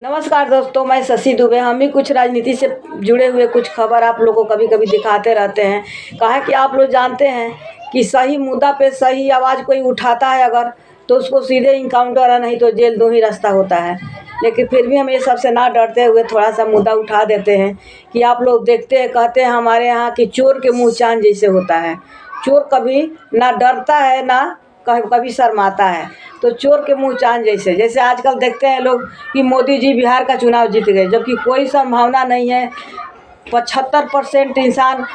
नमस्कार दोस्तों, मैं शशि दुबे। हम भी कुछ राजनीति से जुड़े हुए कुछ खबर आप लोगों को कभी कभी दिखाते रहते हैं। कहा कि आप लोग जानते हैं कि सही मुद्दा पे सही आवाज़ कोई उठाता है अगर, तो उसको सीधे इनकाउंटर है, नहीं तो जेल दो ही रास्ता होता है। लेकिन फिर भी हम ये सबसे ना डरते हुए थोड़ा सा मुद्दा उठा देते हैं कि आप लोग देखते हैं, कहते हैं हमारे यहाँ कि चोर के मुँह चाँद जैसे होता है। चोर कभी ना डरता है ना कभी शर्माता है। तो चोर के मुँह चाँद जैसे, जैसे आजकल देखते हैं लोग कि मोदी जी बिहार का चुनाव जीत गए, जबकि कोई संभावना नहीं है। 75% इंसान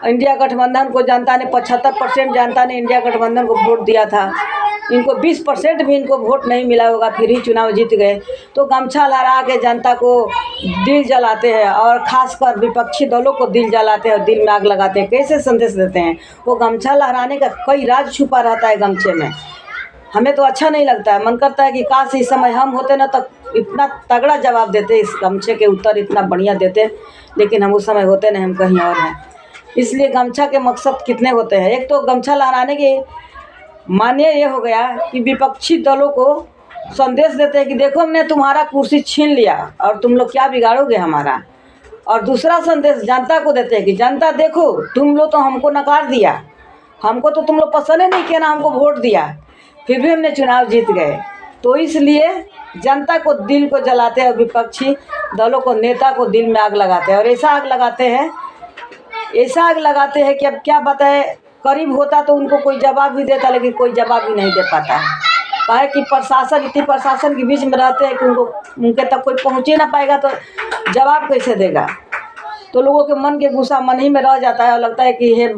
इंडिया गठबंधन को, जनता ने 75% जनता ने इंडिया गठबंधन को वोट दिया था। इनको 20% भी इनको वोट नहीं मिला होगा, फिर ही चुनाव जीत गए। तो गमछा लहरा के जनता को दिल जलाते हैं, और ख़ासकर विपक्षी दलों को दिल जलाते हैं और दिल में आग लगाते हैं। कैसे संदेश देते हैं? वो गमछा लहराने का कई राज छुपा रहता है गमछे में। हमें तो अच्छा नहीं लगता है। मन करता है कि काश इस समय हम होते ना, तो इतना तगड़ा जवाब देते, इस गमछे के उत्तर इतना बढ़िया देते। लेकिन हम उस समय होते नहीं, हम कहीं और हैं। इसलिए गमछा के मकसद कितने होते हैं। एक तो गमछा लहराने के मान्य ये हो गया कि विपक्षी दलों को संदेश देते हैं कि देखो, हमने तुम्हारा कुर्सी छीन लिया और तुम लोग क्या बिगाड़ोगे हमारा। और दूसरा संदेश जनता को देते हैं कि जनता देखो, तुम लोग तो हमको नकार दिया, हमको तो तुम लोग पसंद ही नहीं किया, ना हमको वोट दिया, फिर भी हमने चुनाव जीत गए। तो इसलिए जनता को दिल को जलाते हैं और विपक्षी दलों को, नेता को दिल में आग लगाते हैं। और ऐसा आग लगाते हैं कि अब क्या बताएं। करीब होता तो उनको कोई जवाब भी देता, लेकिन कोई जवाब भी नहीं दे पाता है। कहे कि प्रशासन के बीच में रहते हैं कि उनके तक कोई पहुँच ही ना पाएगा, तो जवाब कैसे देगा। तो लोगों के मन के गुस्सा मन ही में रह जाता है और लगता है कि ये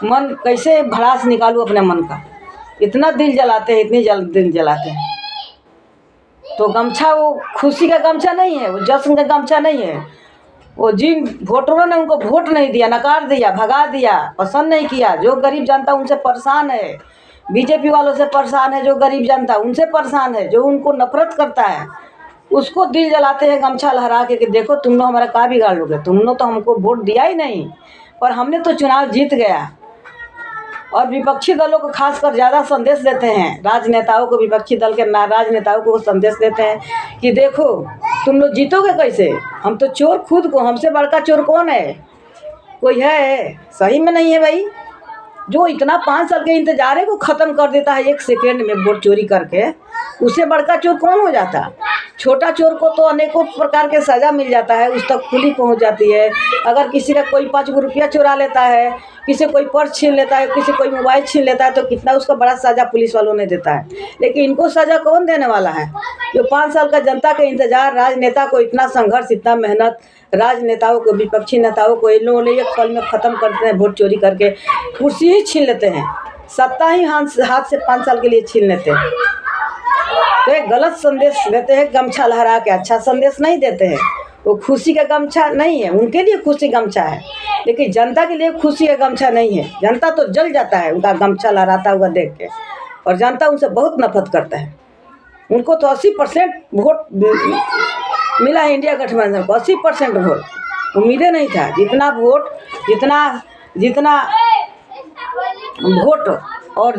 मन कैसे भड़ास निकालूं अपने मन का। इतना दिल जलाते हैं, इतनी दिल जलाते हैं। तो गमछा वो खुशी का गमछा नहीं है, वो जश्न का गमछा नहीं है। वो जिन वोटरों ने उनको वोट नहीं दिया, नकार दिया, भगा दिया, पसंद नहीं किया, जो गरीब जनता उनसे परेशान है, बीजेपी वालों से परेशान है, जो गरीब जनता उनसे परेशान है, जो उनको नफरत करता है, उसको दिल जलाते हैं गमछा लहरा के कि देखो, तुम लोग हमारा क्या बिगाड़ लोगे। तुम लोग तो हमको वोट दिया ही नहीं, पर हमने तो चुनाव जीत गया। और विपक्षी दलों को खासकर ज़्यादा संदेश देते हैं, राजनेताओं को, विपक्षी दल के राजनेताओं को संदेश देते हैं कि देखो, तुम लोग जीतोगे कैसे। हम तो चोर खुद को, हमसे बड़का चोर कौन है? कोई है? सही में नहीं है भाई। जो इतना 5 साल के इंतजारे को ख़त्म कर देता है 1 सेकेंड में वोट चोरी करके, उससे बड़का चोर कौन हो जाता? छोटा चोर को तो अनेकों प्रकार के सज़ा मिल जाता है, उस तक खुली पहुंच जाती है। अगर किसी का कोई 5 रुपया चुरा लेता है, किसी कोई पर्स छीन लेता है, किसी कोई मोबाइल छीन लेता है, तो कितना उसका बड़ा सज़ा पुलिस वालों ने देता है। लेकिन इनको सज़ा कौन देने वाला है? जो 5 साल का जनता का इंतजार, राजनेता को इतना संघर्ष, इतना मेहनत, राजनेताओं को, विपक्षी नेताओं को इन लोगों ने एक पल में ख़त्म कर देते हैं। वोट चोरी करके कुर्सी ही छीन लेते हैं, सत्ता ही हाथ से 5 साल के लिए छीन लेते हैं। तो एक गलत संदेश देते हैं गमछा लहरा के, अच्छा संदेश नहीं देते हैं। वो खुशी का गमछा नहीं है, उनके लिए खुशी गमछा है, लेकिन जनता के लिए खुशी का गमछा नहीं है। जनता तो जल जाता है उनका गमछा लहराता हुआ देख के, और जनता उनसे बहुत नफरत करता है। उनको तो 80% वोट मिला है इंडिया गठबंधन को, 80% वोट। उम्मीदें नहीं था जितना वोट, जितना वोट और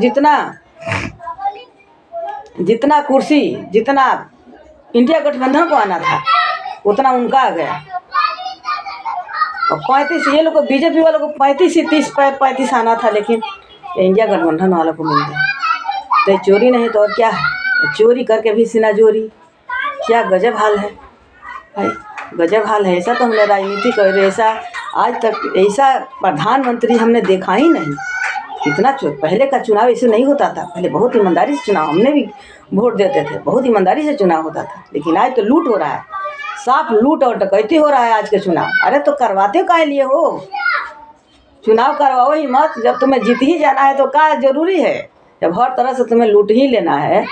जितना कुर्सी, जितना इंडिया गठबंधन को आना था, उतना उनका आ गया। और 35, ये लोग को, बीजेपी वालों को 35 आना था, लेकिन इंडिया गठबंधन वालों को मिल गया। तो चोरी नहीं तो और क्या है? चोरी करके भी सीना चोरी, क्या गजब हाल है भाई, गजब हाल है। ऐसा तो हमने राजनीति कर, ऐसा आज तक ऐसा प्रधानमंत्री हमने देखा ही नहीं। इतना पहले का चुनाव ऐसे नहीं होता था। पहले बहुत ईमानदारी से चुनाव, हमने भी वोट देते थे, बहुत ईमानदारी से चुनाव होता था। लेकिन आज तो लूट हो रहा है, साफ लूट और डकैती हो रहा है आज के चुनाव। अरे तो करवाते काहे लिए हो? चुनाव करवाओ ही मत। जब तुम्हें जीत ही जाना है तो क्या जरूरी है? जब हर तरह से तुम्हें लूट ही लेना है,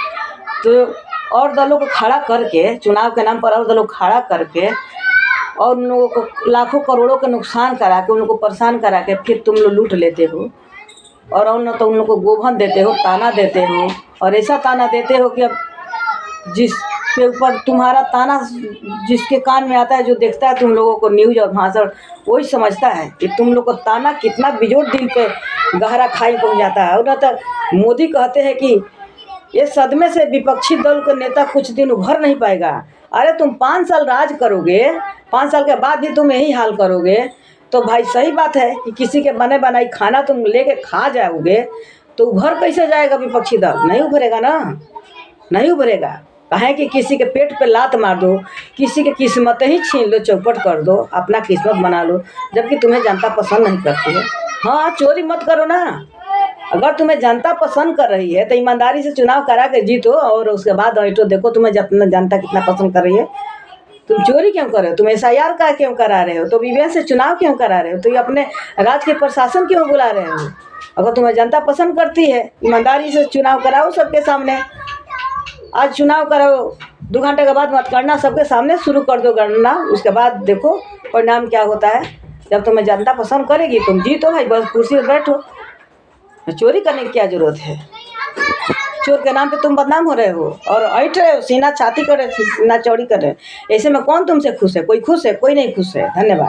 तो और दलों को खड़ा करके, चुनाव के नाम पर और दलों को खड़ा करके, और उन लोगों को लाखों करोड़ों का नुकसान करा के, उन लोगों को परेशान करा के, फिर तुम लोग लूट लेते हो। और तो उन लोगों को गोभन देते हो, ताना देते हो, और ऐसा ताना देते हो कि अब जिसके ऊपर तुम्हारा ताना जिसके कान में आता है, जो देखता है तुम लोगों को न्यूज़ और भाषण, वही समझता है कि तुम लोग को ताना कितना बिजोड़ दिल पे गहरा खाई पहुँच जाता है। और न तो मोदी कहते हैं कि ये सदमे से विपक्षी दल का नेता कुछ दिन उभर नहीं पाएगा। अरे तुम 5 साल राज करोगे, 5 साल के बाद भी तुम यही हाल करोगे तो भाई सही बात है कि किसी के बने बनाई खाना तुम लेके खा जाओगे तो उभर कैसे जाएगा विपक्षी दल? नहीं उभरेगा ना, नहीं उभरेगा। कहें कि किसी के पेट पे लात मार दो, किसी के किस्मत ही छीन लो, चौपट कर दो, अपना किस्मत बना लो, जबकि तुम्हें जनता पसंद नहीं करती है। हाँ, चोरी मत करो ना। अगर तुम्हें जनता पसंद कर रही है तो ईमानदारी से चुनाव करा के जीतो और उसके बाद ऐठो देखो तुम्हें जनता कितना पसंद कर रही है। तुम चोरी क्यों कर रहे हो? तुम SIR का क्यों करा रहे हो? तो विवेक से चुनाव क्यों करा रहे हो? तो ये अपने राज्य के प्रशासन क्यों बुला रहे हो? अगर तुम्हें जनता पसंद करती है, ईमानदारी से चुनाव कराओ सबके सामने। आज चुनाव कराओ, 2 घंटे के बाद मत करना, सबके सामने शुरू कर दो गणना, उसके बाद देखो परिणाम क्या होता है। जब तुम्हें जनता पसंद करेगी तुम जीतो भाई, बस कुर्सी पर बैठो। चोरी करने की क्या जरूरत है? चोर के नाम पे तुम बदनाम हो रहे हो और ऐठ रहे हो, सीना छाती कर रहे, सीना चौड़ी कर रहे। ऐसे में कौन तुमसे खुश है? कोई खुश है? कोई नहीं खुश है। धन्यवाद।